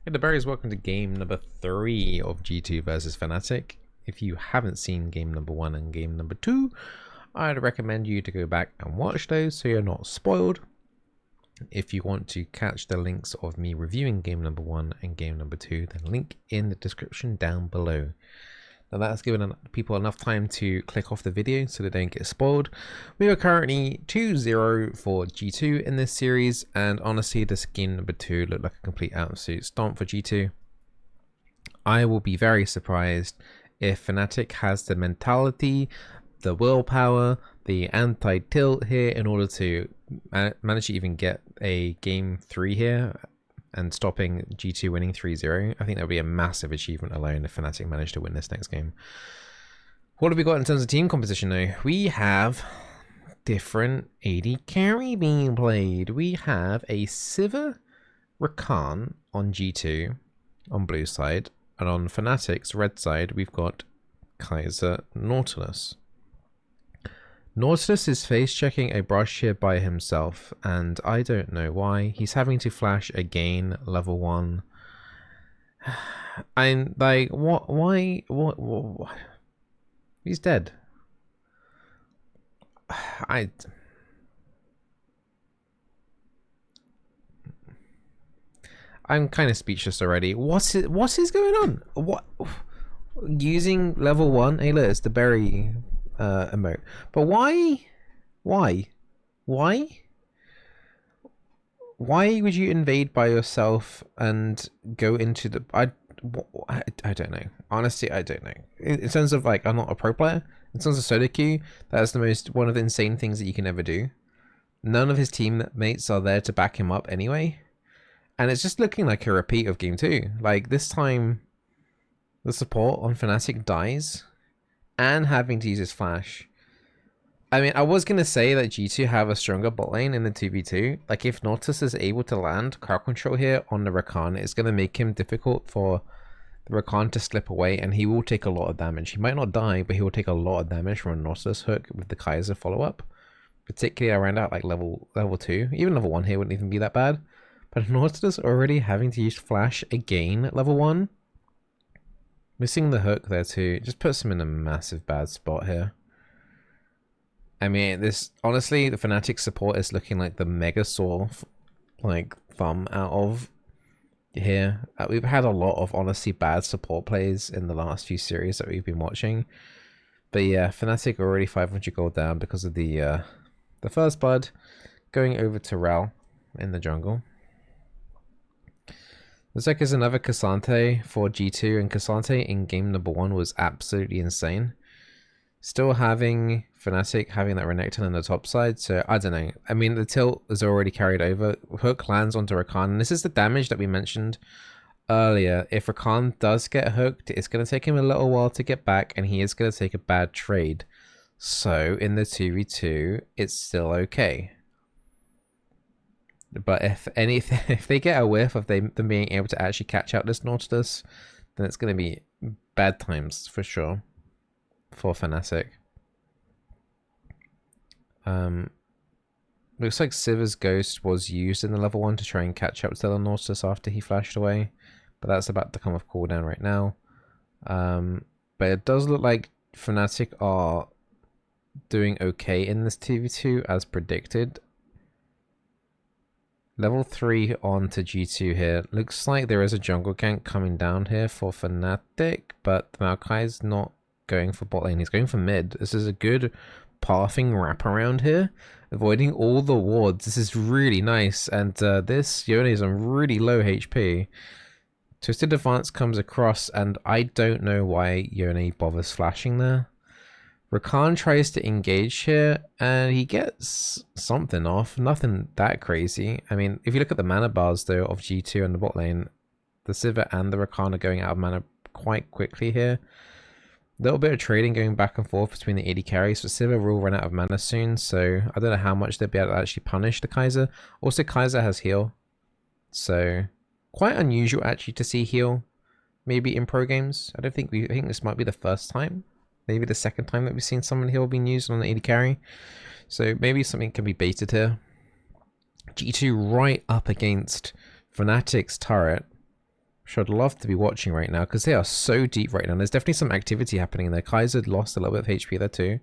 Hey, the berries, welcome to game number 3 of G2 versus Fnatic. If you haven't seen game number 1 and game number 2, I'd recommend you to go back and watch those so you're not spoiled. If you want to catch the links of me reviewing game number 1 and game number 2, then link in the description down below. Now that's given people enough time to click off the video so they don't get spoiled. We are currently 2-0 for G2 in this series, and honestly this game number 2 looked like a complete absolute stomp for G2. I will be very surprised if Fnatic has the mentality, the willpower, the anti-tilt here in order to manage to even get a game 3 here and stopping G2 winning 3-0. I think that would be a massive achievement alone if Fnatic managed to win this next game. What have we got in terms of team composition though? We have different AD carry being played. We have a Sivir Rakan on G2 on blue side, and on Fnatic's red side we've got Kaiser Nautilus. Nautilus is face checking a brush here by himself, and I don't know why. He's having to flash again, level 1. I'm like, what? Why? What? He's dead. I'm kind of speechless already. What is going on? What? Using level 1? Hey, look, it's the berry emote. But why would you invade by yourself and go into the I don't know, honestly. I don't know. In terms of, like, I'm not a pro player, in terms of solo queue, that's one of the insane things that you can ever do. None of his teammates are there to back him up anyway, and it's just looking like a repeat of game 2. Like, this time the support on Fnatic dies and having to use his flash. I mean, I was going to say that G2 have a stronger bot lane in the 2v2. Like, if Nautilus is able to land crowd control here on the Rakan, it's going to make him difficult for the Rakan to slip away, and he will take a lot of damage. He might not die, but he will take a lot of damage from a Nautilus hook with the Kaiser follow-up. Particularly around at like level 2. Even level 1 here wouldn't even be that bad. But Nautilus already having to use flash again at level 1. Missing the hook there too just puts him in a massive bad spot here. I mean, this, honestly, the Fnatic support is looking like the mega sore like thumb out of here. We've had a lot of honestly bad support plays in the last few series that we've been watching. But yeah, Fnatic already 500 gold down because of the first blood going over to Rel in the jungle. Looks like there's another Cassante for G2, and Cassante in game number 1 was absolutely insane. Still having Fnatic having that Renekton on the top side, so I don't know. I mean, the tilt is already carried over. Hook lands onto Rakan, and this is the damage that we mentioned earlier. If Rakan does get hooked, it's going to take him a little while to get back, and he is going to take a bad trade. So in the 2v2, it's still okay. But if anything, if they get a whiff of them being able to actually catch out this Nautilus, then it's going to be bad times for sure for Fnatic. Looks like Sivir's Ghost was used in the level 1 to try and catch up to the Nautilus after he flashed away, but that's about to come off cooldown right now. But it does look like Fnatic are doing okay in this 2v2 as predicted. Level 3 on to G2 here. Looks like there is a jungle gank coming down here for Fnatic, but Maokai's not going for bot lane. He's going for mid. This is a good pathing wraparound here, avoiding all the wards. This is really nice, and this Yone is on really low HP. Twisted Advance comes across, and I don't know why Yone bothers flashing there. Rakan tries to engage here, and he gets something off. Nothing that crazy. I mean, if you look at the mana bars, though, of G2 and the bot lane, the Sivir and the Rakan are going out of mana quite quickly here. A little bit of trading going back and forth between the AD carries, but Sivir will run out of mana soon, so I don't know how much they'll be able to actually punish the Kaiser. Also, Kaiser has heal, so quite unusual actually to see heal maybe in pro games. I think this might be the first time. Maybe the second time that we've seen someone heal being used on the AD carry. So maybe something can be baited here. G2 right up against Fnatic's turret. which I'd love to be watching right now because they are so deep right now. There's definitely some activity happening there. Kaiser lost a little bit of HP there too.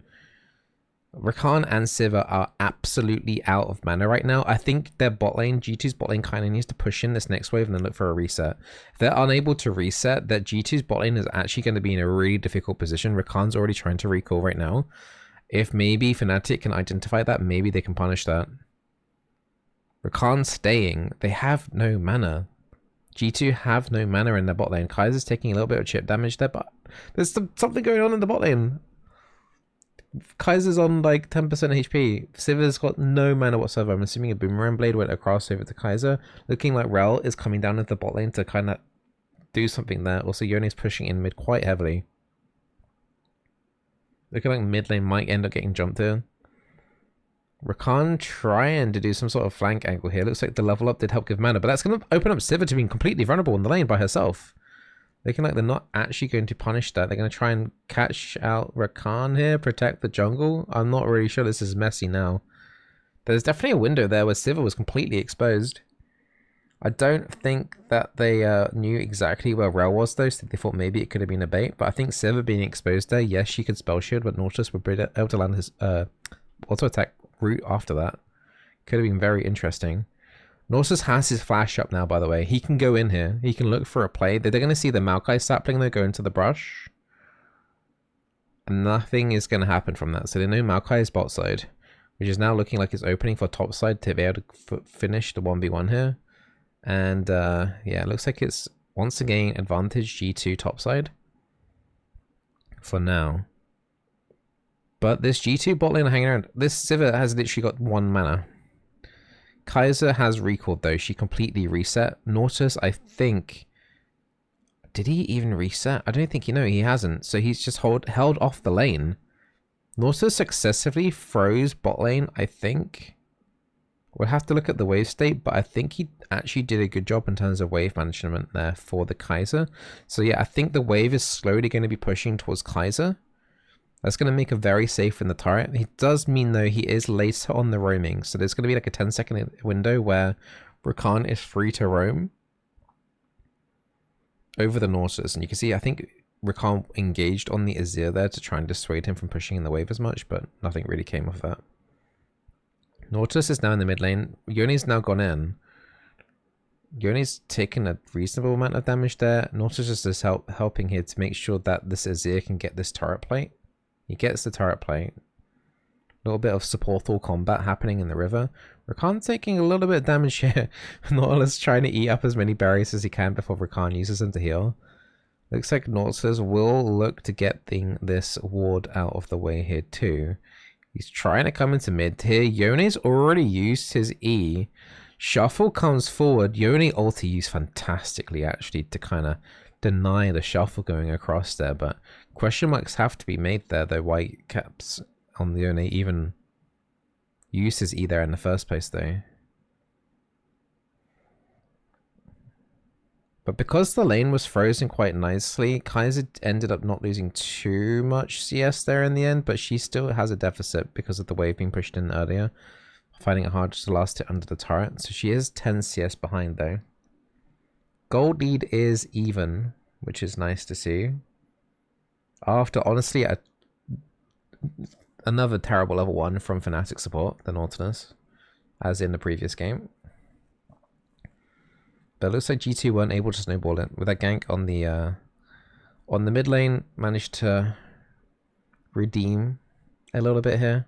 Rakan and Sivir are absolutely out of mana right now. I think their bot lane, G2's bot lane, kind of needs to push in this next wave and then look for a reset. If they're unable to reset, that G2's bot lane is actually going to be in a really difficult position. Rakan's already trying to recall right now. If maybe Fnatic can identify that, maybe they can punish that. Rakan staying. They have no mana. G2 have no mana in their bot lane. Kaiser's taking a little bit of chip damage there, but there's something going on in the bot lane. Kaiser's on like 10% HP. Sivir's got no mana whatsoever. I'm assuming a Boomerang Blade went across over to Kaiser. Looking like Rel is coming down into the bot lane to kind of do something there. Also, Yone's pushing in mid quite heavily. Looking like mid lane might end up getting jumped in. Rakan trying to do some sort of flank angle here. Looks like the level up did help give mana, but that's going to open up Sivir to being completely vulnerable in the lane by herself. Looking like they're not actually going to punish that. They're going to try and catch out Rakan here, protect the jungle. I'm not really sure. This is messy now. There's definitely a window there where Sivir was completely exposed. I don't think that they knew exactly where Rel was though, so they thought maybe it could have been a bait. But I think Sivir being exposed there, yes, she could spell shield, but Nautilus would be able to land his auto attack route after that. Could have been very interesting. Nautilus has his flash up now, by the way. He can go in here. He can look for a play. They're going to see the Maokai sapling though go into the brush. And nothing is going to happen from that. So they know Maokai is bot side, which is now looking like it's opening for top side to be able to finish the 1v1 here. And yeah, it looks like it's once again advantage G2 top side for now. But this G2 bot lane hanging around. This Sivir has literally got 1 mana. Kaiser has recalled though. She completely reset. Nautilus, I think... Did he even reset? I don't think he hasn't. So he's just held off the lane. Nautilus successively froze bot lane, I think. We'll have to look at the wave state, but I think he actually did a good job in terms of wave management there for the Kaiser. So yeah, I think the wave is slowly going to be pushing towards Kaiser. That's going to make her very safe in the turret. It does mean, though, he is later on the roaming. So there's going to be like a 10-second window where Rakan is free to roam over the Nautilus. And you can see, I think Rakan engaged on the Azir there to try and dissuade him from pushing in the wave as much, but nothing really came of that. Nautilus is now in the mid lane. Yone's now gone in. Yone's taken a reasonable amount of damage there. Nautilus is just helping here to make sure that this Azir can get this turret plate. He gets the turret plate. A little bit of supportal combat happening in the river. Rakan taking a little bit of damage here. Nautilus trying to eat up as many berries as he can before Rakan uses them to heal. Looks like Nautilus will look to get this ward out of the way here too. He's trying to come into mid here. Yone's already used his E. Shuffle comes forward. Yone ulti used fantastically actually to kind of deny the shuffle going across there, but question marks have to be made there though. Whitecaps on the Yone even used his E there in the first place though. But because the lane was frozen quite nicely, Kaiser ended up not losing too much CS there in the end, but she still has a deficit because of the wave being pushed in earlier, finding it hard to last hit under the turret. So she is 10 CS behind though. Gold lead is even, which is nice to see. After, honestly, another terrible level 1 from Fnatic support, the Nautilus, as in the previous game. But it looks like G2 weren't able to snowball it. With that gank on the mid lane, managed to redeem a little bit here.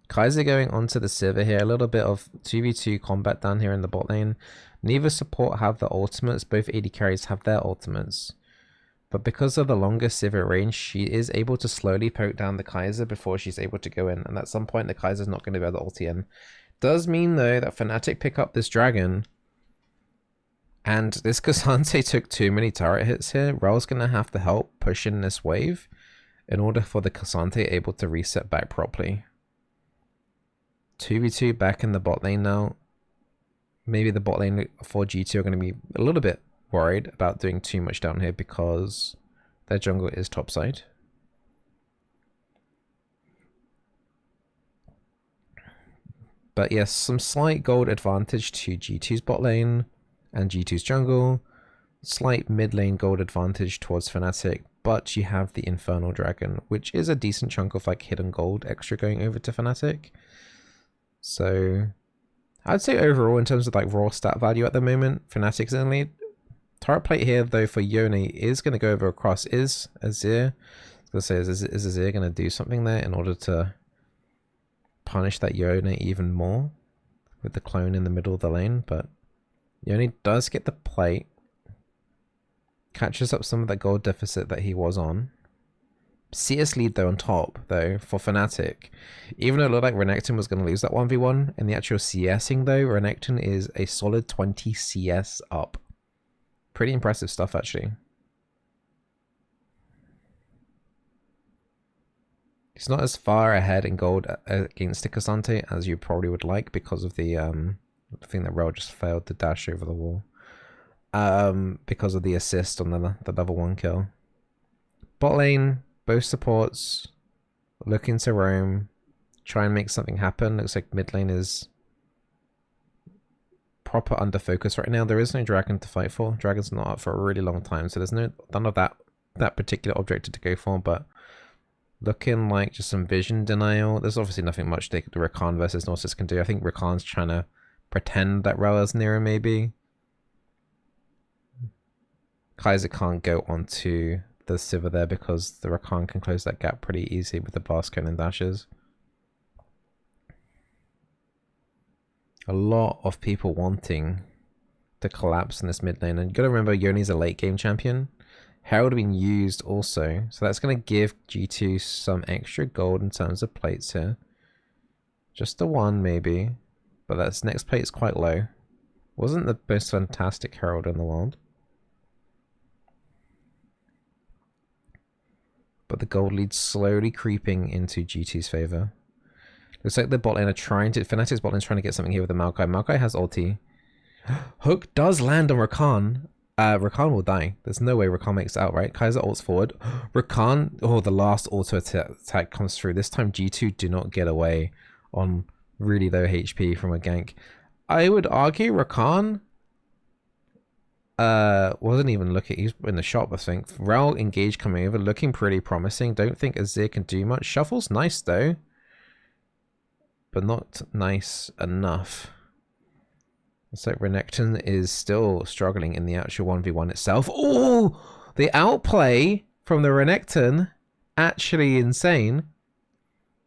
Kaiser going onto the Sivir here. A little bit of 2v2 combat down here in the bot lane. Neither support have the ultimates. Both AD carries have their ultimates. But because of the longer Sivir range, she is able to slowly poke down the Kaiser before she's able to go in. And at some point, the Kaiser's not going to be able to ulti in. Does mean, though, that Fnatic pick up this dragon. And this Cassante took too many turret hits here. Rel's going to have to help push in this wave in order for the Cassante able to reset back properly. 2v2 back in the bot lane now. Maybe the bot lane for G2 are going to be a little bit worried about doing too much down here because their jungle is topside. But yes, some slight gold advantage to G2's bot lane and G2's jungle. slight mid lane gold advantage towards Fnatic, but you have the Infernal Dragon, which is a decent chunk of like hidden gold extra going over to Fnatic. So I'd say overall in terms of like raw stat value at the moment, Fnatic's in the lead. Turret plate here though for Yone is going to go over across. Is Azir, I was going to say, is Azir going to do something there in order to punish that Yone even more with the clone in the middle of the lane? But Yone does get the plate, catches up some of that gold deficit that he was on. CS lead though on top though for Fnatic. Even though it looked like Renekton was going to lose that 1v1, in the actual CSing though, Renekton is a solid 20 CS up. Pretty impressive stuff actually. He's not as far ahead in gold against Cassante as you probably would like because of the thing that Rel just failed to dash over the wall. Because of the assist on the level 1 kill. Bot lane, both supports looking to roam, try and make something happen. Looks like mid lane is proper under focus right now. There is no dragon to fight for. Dragon's not up for a really long time, so there's none of that particular objective to go for, but looking like just some vision denial. There's obviously nothing much the Rakan versus Nautilus can do. I think Rakan's trying to pretend that Rel is near him maybe. Kaiser can't go onto the Sivir there because the Rakan can close that gap pretty easy with the blast cone and dashes. A lot of people wanting to collapse in this mid lane, and you gotta remember Yone's a late game champion. Herald being used also, so that's gonna give G2 some extra gold in terms of plates here. Just the one maybe, but that's next plate is quite low. Wasn't the most fantastic Herald in the world. But the gold lead slowly creeping into G2's favor. Looks like the bot lane are trying to... Fnatic's bot lane is trying to get something here with the Maokai. Maokai has ulti. Hook does land on Rakan. Rakan will die. There's no way Rakan makes it out, right? Kaiser ults forward. Rakan... Oh, the last auto attack comes through. This time G2 do not get away on really low HP from a gank. I would argue Rakan... wasn't even looking. He's in the shop, I think. Rel engaged coming over, looking pretty promising. Don't think Azir can do much. Shuffle's nice though, but not nice enough. So Renekton is still struggling in the actual 1v1 itself. Oh, the outplay from the Renekton, actually insane.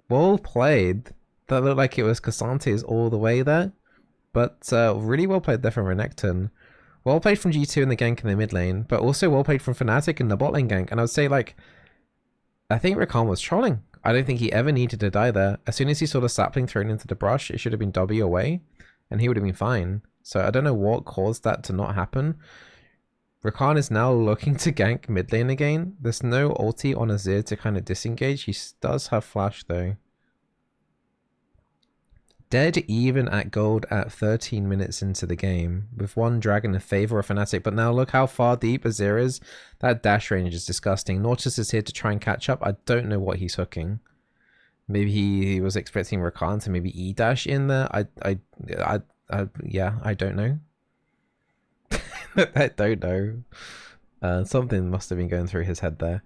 Well played. That looked like it was Cassante's all the way there, but really well played there from Renekton. Well played from G2 in the gank in the mid lane, but also well played from Fnatic in the bot lane gank. And I would say, like, I think Rakan was trolling. I don't think he ever needed to die there. As soon as he saw the sapling thrown into the brush, it should have been W away, and he would have been fine. So I don't know what caused that to not happen. Rakan is now looking to gank mid lane again. There's no ulti on Azir to kind of disengage. He does have flash though. Dead even at gold at 13 minutes into the game, with one dragon in favor of Fnatic. But now look how far deep Azir is. That dash range is disgusting. Nautilus is here to try and catch up. I don't know what he's hooking. Maybe he was expecting Rakan to maybe E-dash in there. Yeah, I don't know. I don't know. Something must have been going through his head there.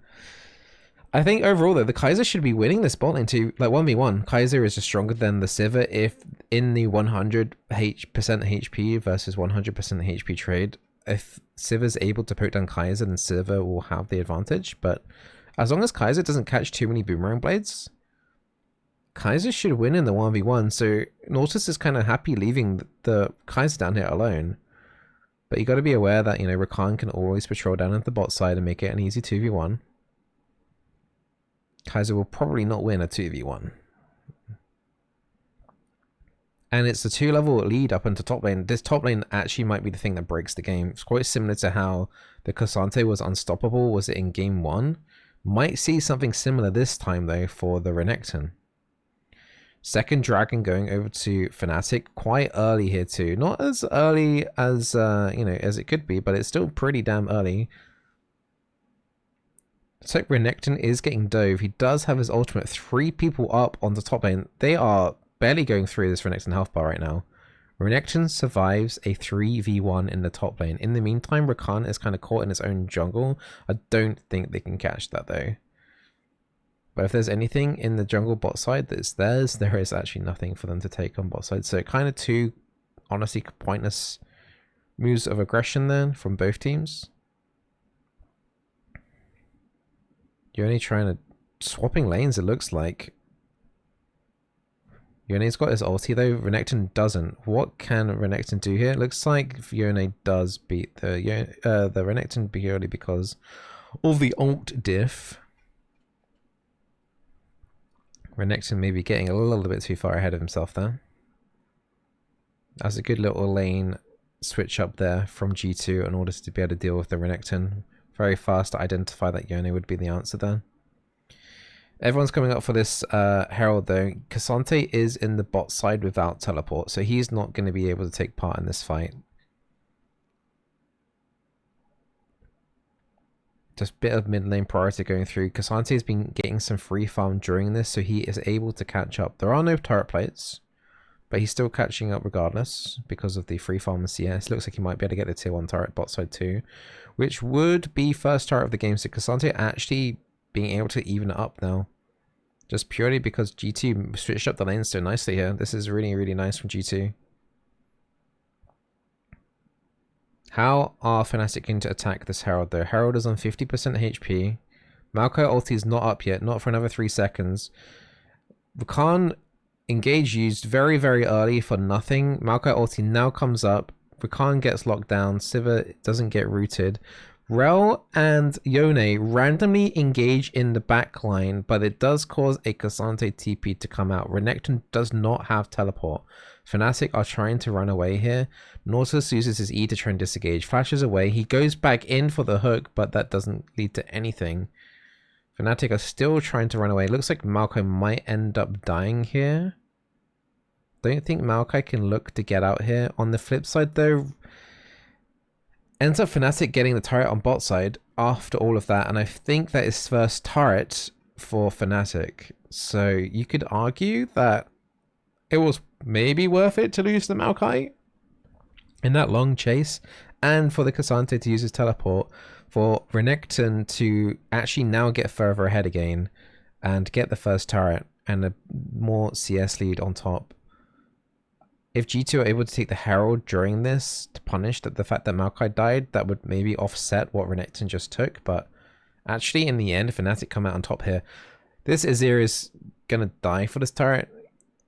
I think overall though, the Kaiser should be winning this bot lane to like 1v1. Kaiser is just stronger than the Sivir if in the 100% HP versus 100% HP trade. If Sivir's able to poke down Kaiser, then Sivir will have the advantage. But as long as Kaiser doesn't catch too many boomerang blades, Kaiser should win in the 1v1. So Nautilus is kind of happy leaving the Kaiser down here alone. But you got to be aware that, you know, Rakan can always patrol down at the bot side and make it an easy 2v1. Kaiser will probably not win a 2v1. And it's a 2-level lead up into top lane. This top lane actually might be the thing that breaks the game. It's quite similar to how the Cassante was unstoppable, was it in game 1? Might see something similar this time though for the Renekton. Second dragon going over to Fnatic quite early here too. Not as early as you know, as it could be, but it's still pretty damn early. So Renekton is getting dove. He does have his ultimate. 3 people up on the top lane. They are barely going through this Renekton health bar right now. Renekton survives a 3v1 in the top lane. In the meantime, Rakan is kind of caught in his own jungle. I don't think they can catch that though. But if there's anything in the jungle bot side that's theirs, there is actually nothing for them to take on bot side. So kind of two, honestly, pointless moves of aggression then from both teams. You're only trying to... swapping lanes, it looks like. Yone's got his ulti though, Renekton doesn't. What can Renekton do here? It looks like Yone does beat the Renekton purely because of the ult diff. Renekton may be getting a little bit too far ahead of himself there. That's a good little lane switch up there from G2 in order to be able to deal with the Renekton. Very fast to identify that Yone would be the answer there. Everyone's coming up for this Herald though. Cassante is in the bot side without teleport, so he's not going to be able to take part in this fight. Just a bit of mid lane priority going through. Cassante has been getting some free farm during this, so he is able to catch up. There are no turret plates, but he's still catching up regardless because of the free farm and CS. Looks like he might be able to get the tier 1 turret bot side too, which would be first turret of the game. So Cassante actually being able to even it up now, just purely because G2 switched up the lanes so nicely here. This is really, really nice from G2. How are Fnatic going to attack this Herald though? Herald is on 50% HP. Maokai ulti is not up yet, not for another 3 seconds. Rakan engage used very, very early for nothing. Maokai ulti now comes up. Rakan gets locked down. Sivir doesn't get rooted. Rel and Yone randomly engage in the back line, but it does cause a Cassante TP to come out. Renekton does not have teleport. Fnatic are trying to run away here. Nautilus uses his E to try and disengage, flashes away. He goes back in for the hook, but that doesn't lead to anything. Fnatic are still trying to run away. Looks like Maokai might end up dying here. Don't think Maokai can look to get out here. On the flip side though, ends up Fnatic getting the turret on bot side after all of that, and I think that is first turret for Fnatic. So you could argue that it was maybe worth it to lose the Maokai in that long chase, and for the Cassante to use his teleport, for Renekton to actually now get further ahead again and get the first turret and a more CS lead on top. If G2 are able to take the Herald during this to punish the fact that Maokai died, that would maybe offset what Renekton just took. But actually, in the end, Fnatic come out on top here. This Azir is going to die for this turret.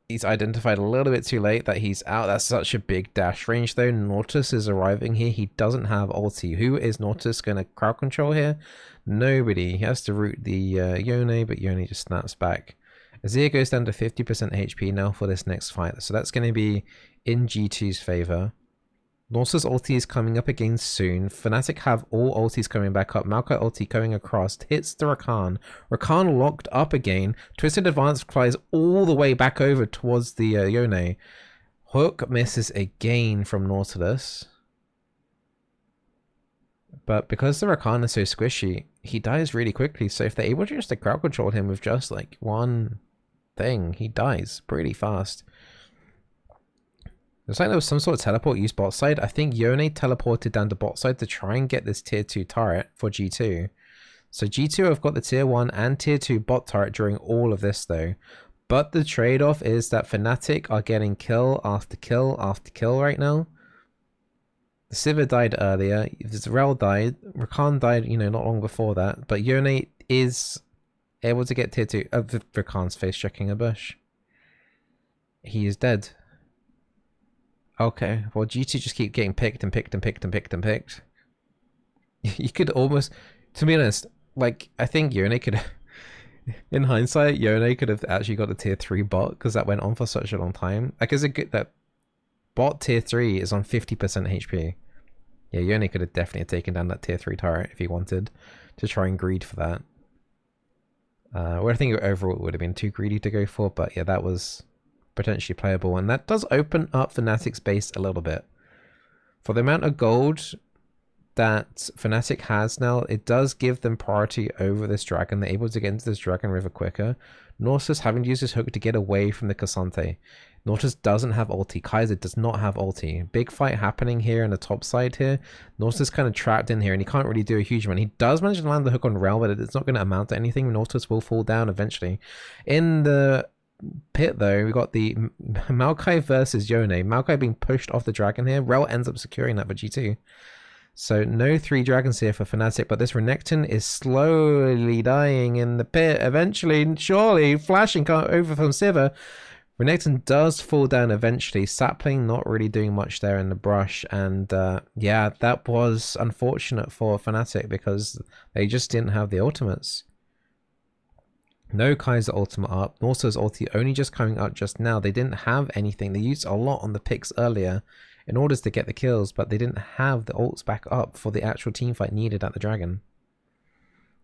He's identified a little bit too late that he's out. That's such a big dash range though. Nautilus is arriving here. He doesn't have ulti. Who is Nautilus going to crowd control here? Nobody. He has to root the Yone, but Yone just snaps back. Azir goes down to 50% HP now for this next fight, so that's going to be in G2's favor. Nautilus ulti is coming up again soon. Fnatic have all ultis coming back up. Maokai ulti going across, hits the Rakan. Rakan locked up again. Twisted Advance flies all the way back over towards the Yone. Hook misses again from Nautilus. But because the Rakan is so squishy, he dies really quickly. So if they're able to just crowd control him with just like one thing, he dies pretty fast. Looks like there was some sort of teleport used bot side. I think Yone teleported down to bot side to try and get this tier 2 turret for G2. So G2 have got the tier 1 and tier 2 bot turret during all of this though. But the trade-off is that Fnatic are getting kill after kill after kill right now. The Sivir died earlier. Rel died. Rakan died, you know, not long before that. But Yone is able to get tier 2. Rakan's face checking a bush. He is dead. Okay, well G2 just keep getting picked and picked and picked and picked and picked. You could almost, to be honest, like, I think Yone could, in hindsight, Yone could have actually got the tier 3 bot because that went on for such a long time. Like, is it good that bot tier 3 is on 50% HP? Yeah, Yone could have definitely taken down that tier 3 turret if he wanted to try and greed for that. Well, I think overall it would have been too greedy to go for, but yeah, that was potentially playable, and that does open up Fnatic's base a little bit. For the amount of gold that Fnatic has now, it does give them priority over this dragon. They're able to get into this dragon river quicker. Nautilus having to use his hook to get away from the Cassante. Nautilus doesn't have ulti. Kaiser does not have ulti. Big fight happening here on the top side here. Nautilus kind of trapped in here and he can't really do a huge amount. He does manage to land the hook on Rel, but it's not going to amount to anything. Nautilus will fall down eventually. In the pit though, we got the Maokai versus Yone. Maokai being pushed off the dragon here. Rel ends up securing that for G2. So no 3 dragons here for Fnatic, but this Renekton is slowly dying in the pit. Eventually, surely, flashing over from Sivir. Renekton does fall down eventually. Sapling not really doing much there in the brush. And yeah, that was unfortunate for Fnatic because they just didn't have the ultimates. No Kaiser ultimate up. Nautilus ulti only just coming up just now. They didn't have anything. They used a lot on the picks earlier in order to get the kills, but they didn't have the ults back up for the actual team fight needed at the dragon.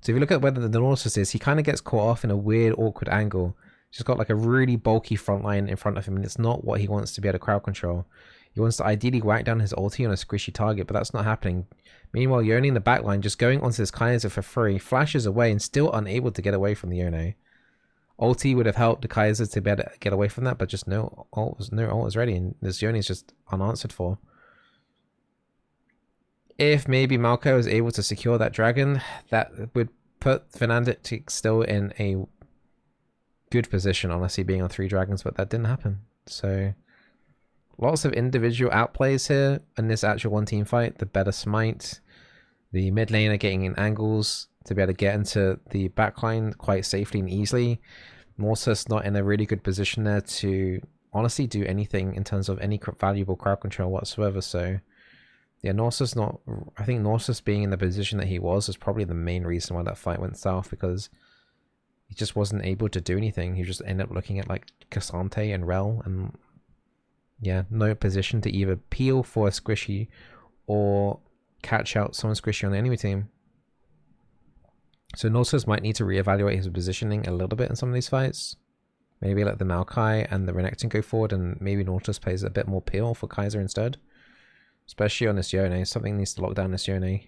So if you look at where the Nautilus is, he kind of gets caught off in a weird, awkward angle. He's got like a really bulky front line in front of him, and it's not what he wants to be able to crowd control. He wants to ideally whack down his ulti on a squishy target, but that's not happening. Meanwhile, Yone in the backline just going onto this Kaiser for free, flashes away and still unable to get away from the Yone. Ulti would have helped the Kaiser to be able to get away from that, but just no ult was ready, and this Yone is just unanswered for. If maybe Malco was able to secure that dragon, that would put Fnatic still in a good position, honestly, being on 3 dragons, but that didn't happen. So lots of individual outplays here in this actual one team fight. The better smite, the mid laner getting in angles to be able to get into the backline quite safely and easily. Nautilus not in a really good position there to honestly do anything in terms of any valuable crowd control whatsoever. So yeah, Nautilus not, I think Nautilus being in the position that he was probably the main reason why that fight went south, because he just wasn't able to do anything. He just ended up looking at like Cassante and Rel, and yeah, no position to either peel for a squishy or catch out someone squishy on the enemy team. So Nautilus might need to reevaluate his positioning a little bit in some of these fights. Maybe let the Maokai and the Renekton go forward, and maybe Nautilus plays a bit more peel for Kaiser instead. Especially on this Yone. Something needs to lock down this Yone.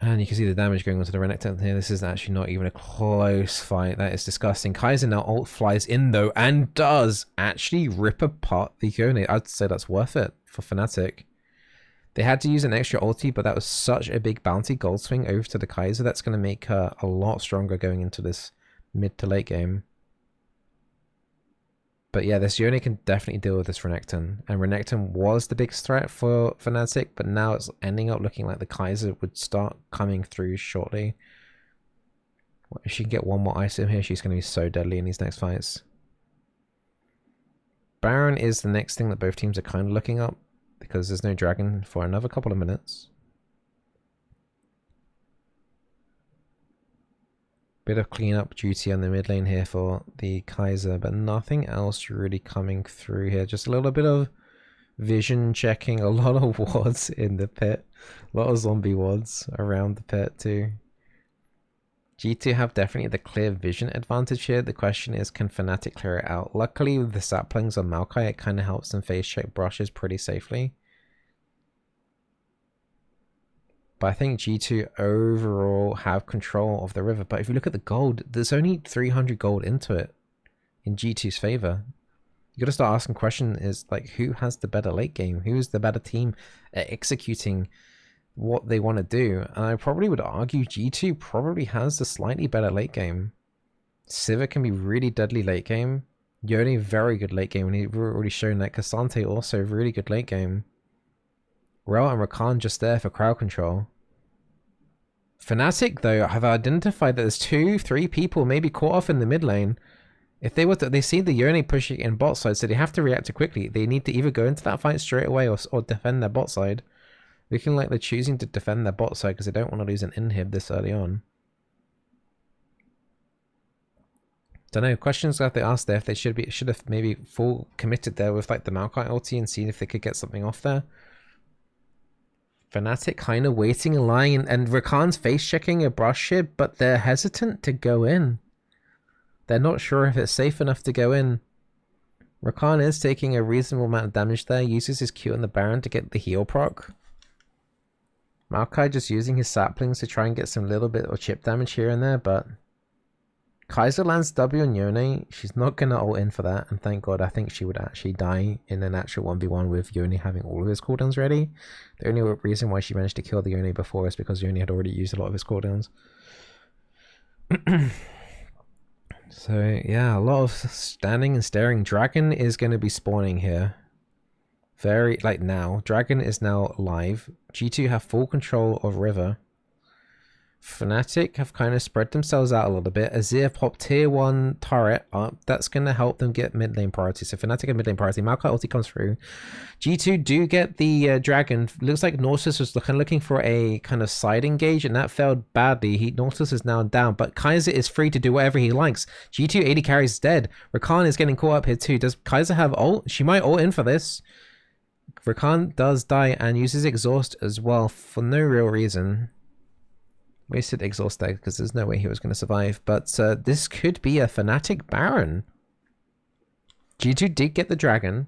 And you can see the damage going onto the Renekton here. This is actually not even a close fight. That is disgusting. Kaiser now ult flies in though, and does actually rip apart the Yone. I'd say that's worth it for Fnatic. They had to use an extra ulti, but that was such a big bounty gold swing over to the Kaiser. That's going to make her a lot stronger going into this mid to late game. But yeah, this Yone can definitely deal with this Renekton. And Renekton was the biggest threat for Fnatic, but now it's ending up looking like the Kaiser would start coming through shortly. If she can get one more item here, she's going to be so deadly in these next fights. Baron is the next thing that both teams are kind of looking up, because there's no dragon for another couple of minutes. Bit of cleanup duty on the mid lane here for the Kaiser, but nothing else really coming through here. Just a little bit of vision checking, a lot of wards in the pit. A lot of zombie wards around the pit too. G2 have definitely the clear vision advantage here. The question is, can Fnatic clear it out? Luckily with the saplings on Maokai, it kind of helps them face check brushes pretty safely. But I think G2 overall have control of the river. But if you look at the gold, there's only 300 gold into it in G2's favor. You gotta start asking questions, is like, who has the better late game? Who is the better team at executing what they want to do? And I probably would argue G2 probably has the slightly better late game. Sivir can be really deadly late game. Yone very good late game, and he's already shown that. Cassante also really good late game. Rel and Rakan just there for crowd control. Fnatic though have identified that there's 2-3 people maybe caught off in the mid lane. If they were to, they see the Yone pushing in bot side, so they have to react quickly. They need to either go into that fight straight away or defend their bot side. Looking like they're choosing to defend their bot side because they don't want to lose an inhib this early on. Don't know, questions that they asked there, if they should have maybe full committed there with like the Maokai ulti and seen if they could get something off there. Fnatic kind of waiting in line, and Rakan's face checking a brush here, but they're hesitant to go in. They're not sure if it's safe enough to go in. Rakan is taking a reasonable amount of damage there, uses his Q on the Baron to get the heal proc. Maokai just using his saplings to try and get some little bit of chip damage here and there, but Kaiser lands W on Yone. She's not going to ult in for that. And thank God, I think she would actually die in an actual 1v1 with Yone having all of his cooldowns ready. The only reason why she managed to kill the Yone before is because Yone had already used a lot of his cooldowns. So yeah, a lot of standing and staring. Dragon is going to be spawning here. Very, like now. Dragon is now live. G2 have full control of River. Fnatic have kind of spread themselves out a little bit. Azir popped tier 1 turret up. That's going to help them get mid lane priority. So Fnatic have mid lane priority. Maokai ulti comes through. G2 do get the dragon. Looks like Nautilus was kind of looking for a kind of side engage, and that failed badly. Nautilus is now down, but Kaiser is free to do whatever he likes. G2 AD carries dead. Rakan is getting caught up here too. Does Kaiser have ult? She might ult in for this. Rakan does die and uses exhaust as well for no real reason. Wasted exhaust there because there's no way he was going to survive. But this could be a Fnatic Baron. G2 did get the dragon.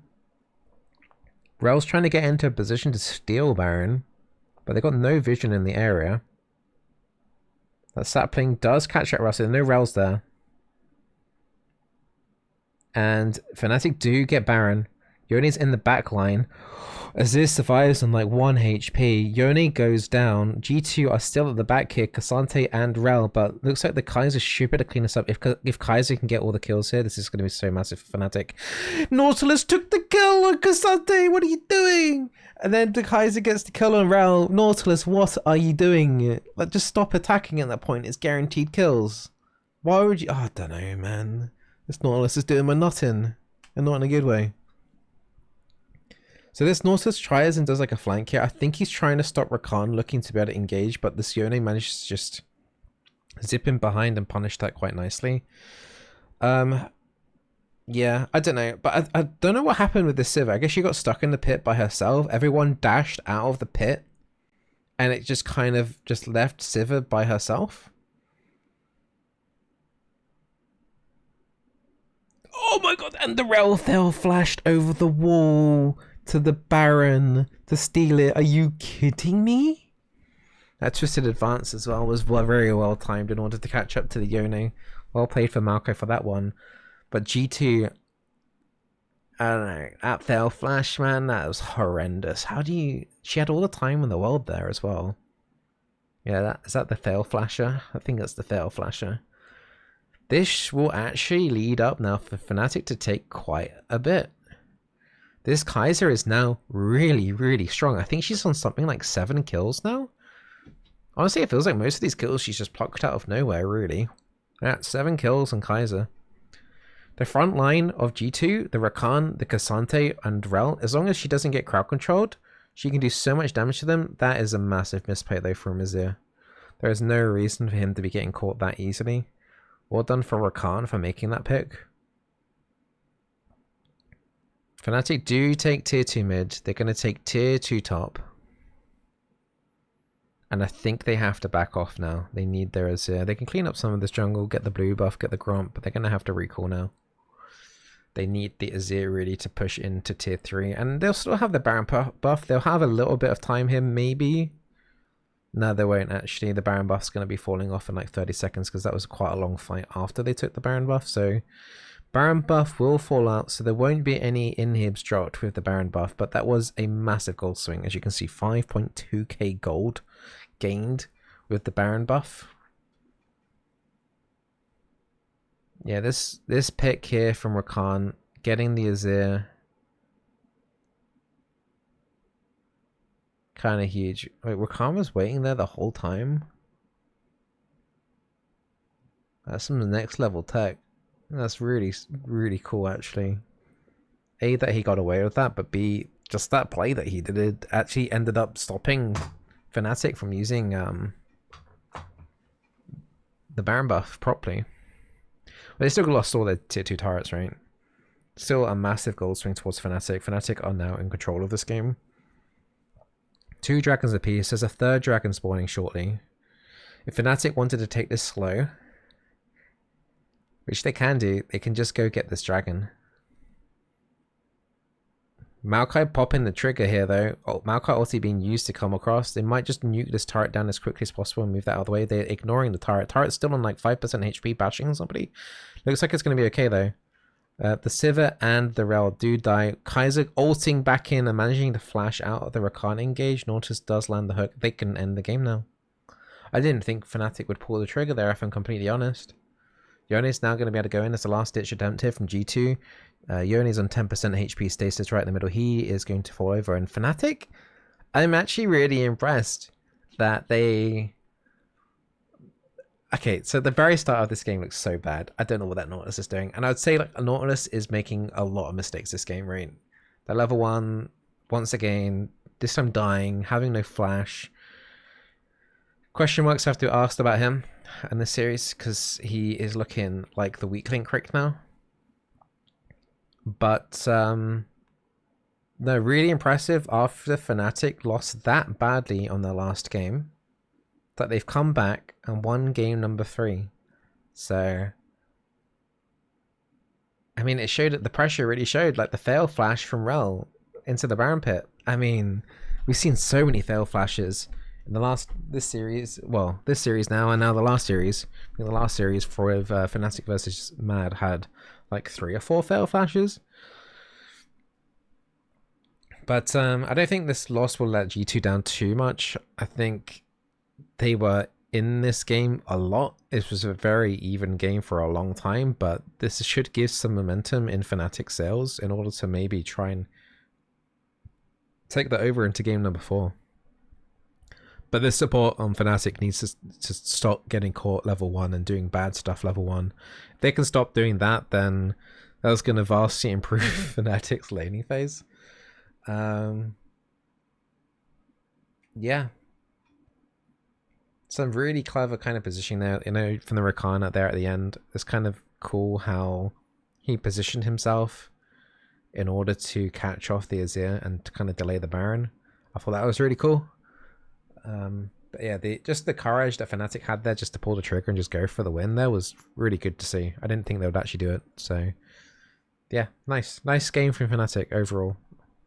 Rel's trying to get into a position to steal Baron, but they got no vision in the area. That sapling does catch at Russell. No Rel's there. And Fnatic do get Baron. Yone's in the back line. Azir survives on like 1 HP. Yone goes down. G2 are still at the back here. Cassante and Rel, but looks like the Kaiser should better clean us up. If Kaiser can get all the kills here, this is going to be so massive for Fnatic. Nautilus took the kill on Cassante. What are you doing? And then the Kaiser gets the kill on Rel. Nautilus, what are you doing? Like, just stop attacking at that point. It's guaranteed kills. Why would you? Oh, I don't know, man. This Nautilus is doing my nutting, and not in a good way. So this Nautilus tries and does like a flank here. I think he's trying to stop Rakan looking to be able to engage, but the Yone manages to just zip him behind and punish that quite nicely. Yeah, I don't know. But I don't know what happened with the Sivir. I guess she got stuck in the pit by herself. Everyone dashed out of the pit, and it just kind of just left Sivir by herself. Oh my god, and the Relthel flashed over the wall to the Baron to steal it. Are you kidding me? That twisted advance as well was very well timed in order to catch up to the Yone. Well played for Malco for that one. But G2, I don't know, that Thale flash, man, that was horrendous. How do you... She had all the time in the world there as well. Yeah, is that the Thale flasher? I think that's the Thale flasher. This will actually lead up now for Fnatic to take quite a bit. This Kaiser is now really, really strong. I think she's on something like 7 kills now. Honestly, it feels like most of these kills she's just plucked out of nowhere, really. Yeah, 7 kills on Kaiser. The front line of G2, the Rakan, the Cassante, and Rel, as long as she doesn't get crowd controlled, she can do so much damage to them. That is a massive misplay, though, from Azir. There is no reason for him to be getting caught that easily. Well done for Rakan for making that pick. Fnatic do take tier 2 mid. They're going to take tier 2 top. And I think they have to back off now. They need their Azir. They can clean up some of this jungle, get the blue buff, get the Gromp, but they're going to have to recall now. They need the Azir really to push into tier 3. And they'll still have the Baron buff. They'll have a little bit of time here, maybe. No, they won't actually. The Baron buff's going to be falling off in like 30 seconds because that was quite a long fight after they took the Baron buff. So Baron buff will fall out, so there won't be any inhibs dropped with the Baron buff, but that was a massive gold swing. As you can see, 5.2k gold gained with the Baron buff. Yeah, this pick here from Rakan, getting the Azir, kind of huge. Wait, Rakan was waiting there the whole time? That's some next level tech. That's really, really cool, actually. A, that he got away with that, but B, just that play that he did, it actually ended up stopping Fnatic from using the Baron buff properly. But they still lost all their tier 2 turrets, right? Still a massive gold swing towards Fnatic. Fnatic are now in control of this game. 2 dragons apiece. There's a 3rd dragon spawning shortly. If Fnatic wanted to take this slow, which they can do, they can just go get this dragon. Maokai popping the trigger here though. Oh, Maokai ulti being used to come across. They might just nuke this turret down as quickly as possible and move that out of the way. They're ignoring the turret. Turret's still on like 5% HP bashing somebody. Looks like it's going to be okay though. The Sivir and the Rel do die. Kaiser ulting back in and managing to flash out of the Rakan engage. Nautilus does land the hook. They can end the game now. I didn't think Fnatic would pull the trigger there, if I'm completely honest. Yone's now going to be able to go in as a last-ditch attempt here from G2. Yone's on 10% HP stasis right in the middle. He is going to fall over. And Fnatic, I'm actually really impressed that they... Okay, so the very start of this game looks so bad. I don't know what that Nautilus is doing. And I would say like Nautilus is making a lot of mistakes this game, right? The level 1, once again, this time dying, having no flash. Question marks have to be asked about him in this series because he is looking like the weak link right now. But no, really impressive after Fnatic lost that badly on their last game that they've come back and won game number 3. So I mean, it showed that the pressure really showed, like the fail flash from Rel into the Baron pit. I mean, we've seen so many fail flashes in this series now, and now the last series. I think the last series for Fnatic versus Mad had like 3 or 4 fail flashes. But I don't think this loss will let G2 down too much. I think they were in this game a lot. It was a very even game for a long time, but this should give some momentum in Fnatic sales in order to maybe try and take that over into game number 4. But this support on Fnatic needs to stop getting caught level 1 and doing bad stuff level 1. If they can stop doing that, then that's going to vastly improve Fnatic's laning phase. Yeah. Some really clever kind of positioning there, you know, from the Rakan there at the end. It's kind of cool how he positioned himself in order to catch off the Azir and to kind of delay the Baron. I thought that was really cool. But yeah, just the courage that Fnatic had there just to pull the trigger and just go for the win there was really good to see. I didn't think they would actually do it. So yeah, nice game from Fnatic overall.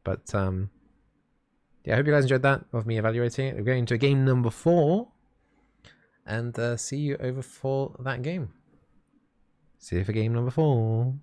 But yeah, I hope you guys enjoyed that of me evaluating it. We're going to game number 4 and see you over for that game. See you for game number 4.